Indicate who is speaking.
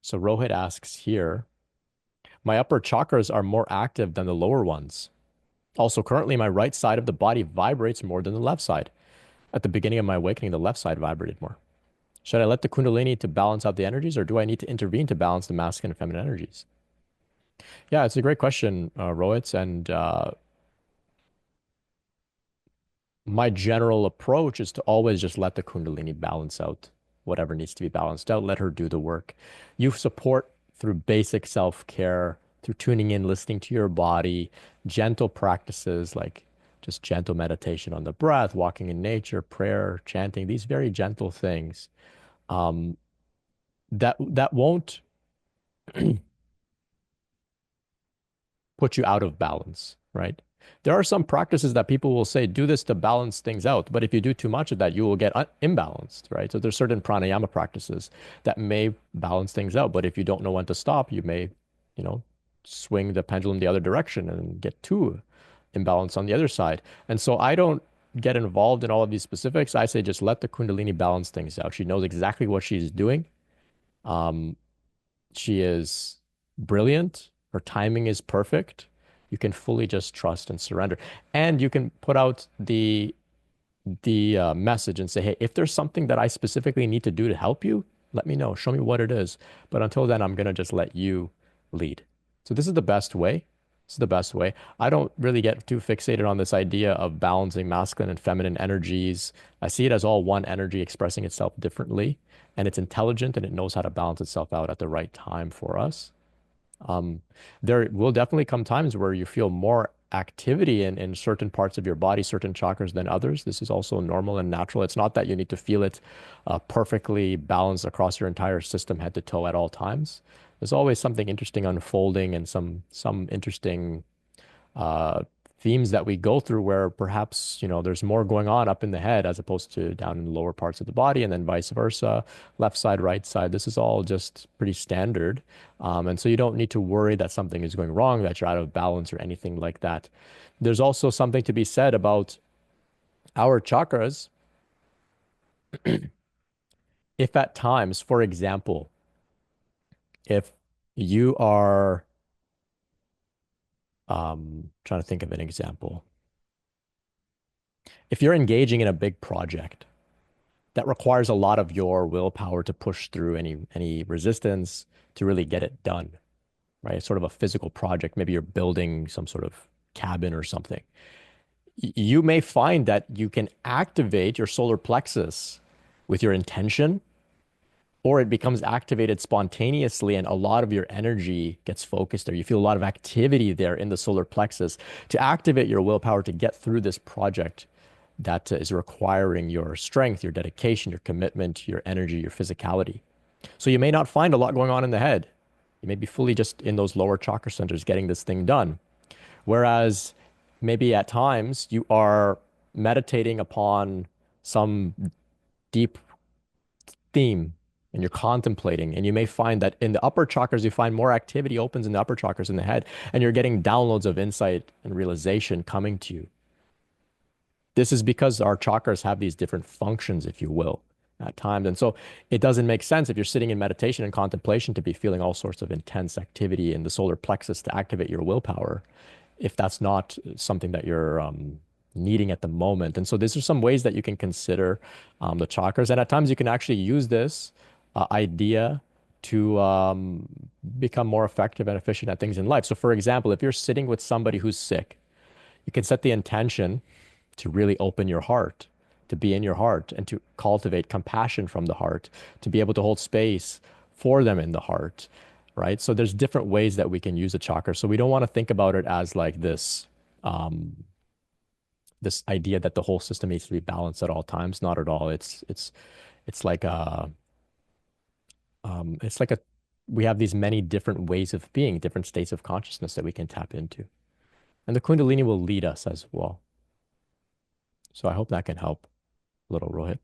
Speaker 1: So Rohit asks here, my upper chakras are more active than the lower ones. Also, currently, my right side of the body vibrates more than the left side. At the beginning of my awakening, the left side vibrated more. Should I let the Kundalini to balance out the energies, or do I need to intervene to balance the masculine and feminine energies? Yeah, it's a great question, Rohit. And my general approach is to always just let the Kundalini balance out whatever needs to be balanced out. Let her do the work. You support through basic self-care, through tuning in, listening to your body, gentle practices like just gentle meditation on the breath, walking in nature, prayer, chanting, these very gentle things. Um, that won't put you out of balance, right? There are some practices that people will say, do this to balance things out. But if you do too much of that, you will get imbalanced, right? So there's certain pranayama practices that may balance things out. But if you don't know when to stop, you may, you know, swing the pendulum the other direction and get too imbalanced on the other side. And so I don't get involved in all of these specifics. I say just let the Kundalini balance things out. She knows exactly what she's doing. Um, she is brilliant. Her timing is perfect. You can fully just trust and surrender. And you can put out the message and say, hey, if there's something that I specifically need to do to help you, let me know. Show me what it is. But until then, I'm gonna just let you lead. So this is the best way. This is the best way. I don't really get too fixated on this idea of balancing masculine and feminine energies. I see it as all one energy expressing itself differently, and it's intelligent and it knows how to balance itself out at the right time for us. Um, there will definitely come times where you feel more activity in certain parts of your body, certain chakras than others. This is also normal and natural. It's not that you need to feel it perfectly balanced across your entire system, head to toe at all times. There's always something interesting unfolding and some interesting uh, themes that we go through where perhaps, there's more going on up in the head as opposed to down in the lower parts of the body, and then vice versa, left side, right side. This is all just pretty standard. And so you don't need to worry that something is going wrong, that you're out of balance or anything like that. There's also something to be said about our chakras. If at times, for example, if you are, trying to think of an example, if you're engaging in a big project, that requires a lot of your willpower to push through any resistance to really get it done, right? It's sort of a physical project. Maybe you're building some sort of cabin or something. You may find that you can activate your solar plexus with your intention, or it becomes activated spontaneously and a lot of your energy gets focused there. You feel a lot of activity there in the solar plexus to activate your willpower to get through this project that is requiring your strength, your dedication, your commitment, your energy, your physicality. So you may not find a lot going on in the head. You may be fully just in those lower chakra centers getting this thing done. Whereas maybe at times you are meditating upon some deep theme and you're contemplating, and you may find that in the upper chakras, you find more activity opens in the upper chakras in the head, and you're getting downloads of insight and realization coming to you. This is because our chakras have these different functions, if you will, at times. And so it doesn't make sense if you're sitting in meditation and contemplation to be feeling all sorts of intense activity in the solar plexus to activate your willpower, if that's not something that you're needing at the moment. And so these are some ways that you can consider the chakras. And at times you can actually use this idea to become more effective and efficient at things in life. So, for example, if you're sitting with somebody who's sick, you can set the intention to really open your heart, to be in your heart, and to cultivate compassion from the heart, to be able to hold space for them in the heart, right? So there's different ways that we can use a chakra. So we don't want to think about it as like this idea that the whole system needs to be balanced at all times. Not at all. It's like a we have these many different ways of being, different states of consciousness that we can tap into. And the Kundalini will lead us as well. So I hope that can help a little, Rohit.